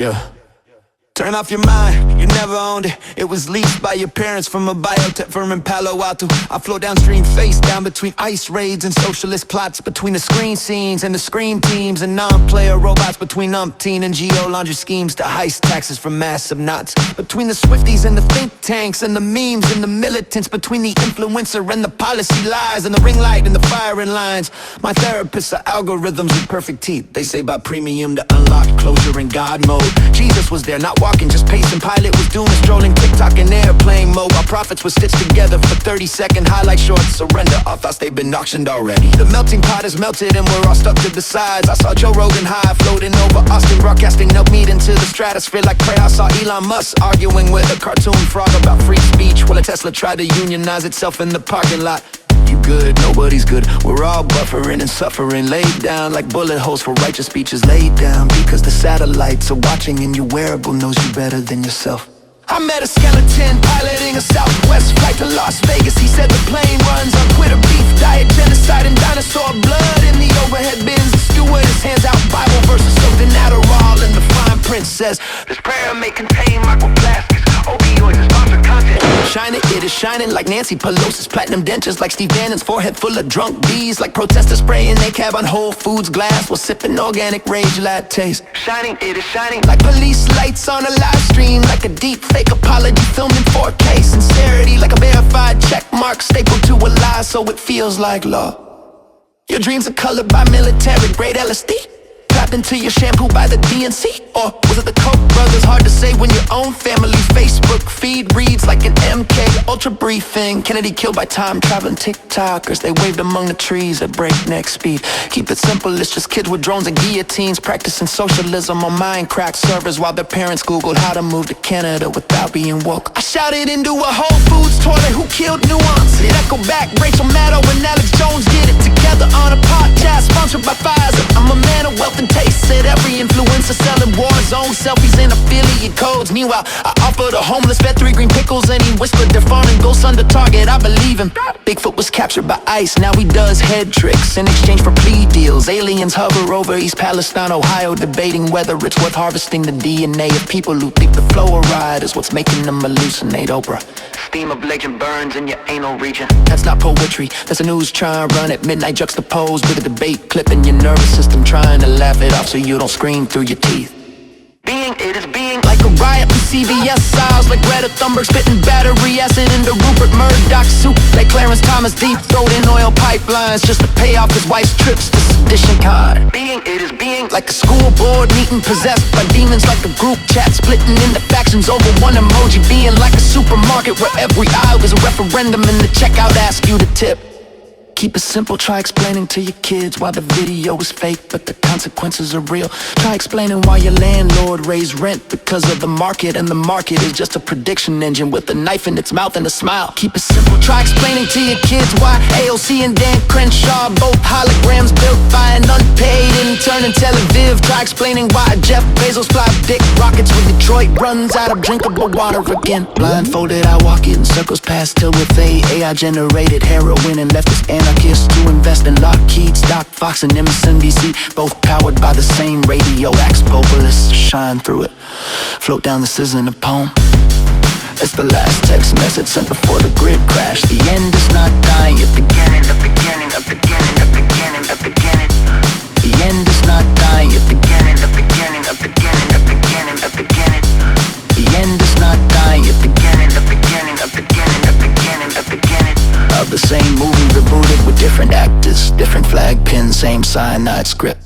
Yeah. Turn off your mind, you never owned it. It was leased by your parents from a biotech firm in Palo Alto. I flow downstream, face down between ice raids and socialist plots, between the screen scenes and the scream teams and non-player robots, between umpteen and geo-laundry schemes to heist taxes from massive knots, between the Swifties and the think tanks and the memes and the militants, between the influencer and the policy lies and the ring light and the firing lines. My therapists are algorithms with perfect teeth. They say buy premium to unlock closure in God mode. Jesus was there, not walking, just pacing. Pilot was doom, strolling TikTok in airplane mode, while prophets were stitched together for 30-second highlight shorts. Surrender, all thoughts they've been auctioned already. The melting pot is melted and we're all stuck to the sides. I saw Joe Rogan high, floating over Austin, broadcasting no meat into the stratosphere like prey. I saw Elon Musk arguing with a cartoon frog about free speech, while a Tesla tried to unionize itself in the parking lot. You good, nobody's good. We're all buffering and suffering, laid down like bullet holes for righteous speeches. Laid down because the satellites are watching and your wearable knows you better than yourself. I met a skeleton piloting a Southwest flight to Las Vegas. He said the plane runs on Twitter beef, diet, genocide, and dinosaur blood in the overhead bins. The stewardess hands out Bible verses soaked in Adderall, and the fine print says this prayer may contain microplastics, opioids, and sponsored content. Shining, it is shining like Nancy Pelosi's platinum dentures, like Steve Bannon's forehead full of drunk bees, like protesters spraying their cab on Whole Foods glass while sipping organic rage lattes. Shining, it is shining like police lights on a live stream, like a deep fake apology filmed in 4K. Sincerity like a verified check mark stapled to a lie so it feels like law. Your dreams are colored by military grade LSD, tapped into your shampoo by the DNC. Or was it the Koch brothers? Hard to say when your own family's Facebook feed reads like an MK Ultra briefing. Kennedy killed by time-traveling TikTokers. They waved among the trees at breakneck speed. Keep it simple, it's just kids with drones and guillotines practicing socialism on Minecraft servers while their parents Googled how to move to Canada without being woke. I shouted into a Whole Foods toilet, who killed nuance? It echoed back, Rachel Maddow and Alex Jones did it together on a podcast sponsored by Pfizer. I'm a man of wealth and taste, said every influencer selling war zone selfies and affiliate codes. Meanwhile, I offered a homeless vet 3 green pickles and he whispered they're fawning ghosts under target. I believe him. Bigfoot was captured by ICE, now he does head tricks in exchange for plea deals. Aliens hover over East Palestine, Ohio, debating whether it's worth harvesting the DNA of people who think the fluoride is what's making them hallucinate. Oprah, steam of legend burns in your anal region. That's not poetry, that's a news trying to run at midnight, juxtaposed with a debate clip in your nervous system, trying to laugh it off so you don't scream through your teeth. Being, it is being like a riot in CVS styles, like Greta Thunberg spitting battery acid into Rupert Murdoch's soup, like Clarence Thomas deep throating oil pipelines just to pay off his wife's trips to sedition con. Being, it is being like a school board meeting possessed by demons, like a group chat splitting into factions over one emoji. Being like a supermarket where every aisle is a referendum and the checkout asks you to tip. Keep it simple, try explaining to your kids why the video is fake but the consequences are real. Try explaining why your landlord raised rent because of the market, and the market is just a prediction engine with a knife in its mouth and a smile. Keep it simple, try explaining to your kids why AOC and Dan Crenshaw both holograms built by an unpaid intern in Tel Aviv. Try explaining why Jeff Bezos fly dick rockets when Detroit runs out of drinkable water again. Blindfolded, I walk it in circles past till with AI generated heroin and leftist anarchists to invest in Lockheed, Stock, Fox, and MSNBC, both powered by the same radioactive populists. Shine through it, float down the scissor in a poem. It's the last text message sent before the grid crashed. The end is not dying, it's beginning, the beginning, the beginning, the beginning, the beginning. The end is not dying, it's beginning, the beginning, the beginning, the beginning, the beginning. The end is not dying, it's beginning, the beginning, the beginning, the beginning, the beginning. Of the same movie rebooted with different actors, different flag pins, same cyanide script.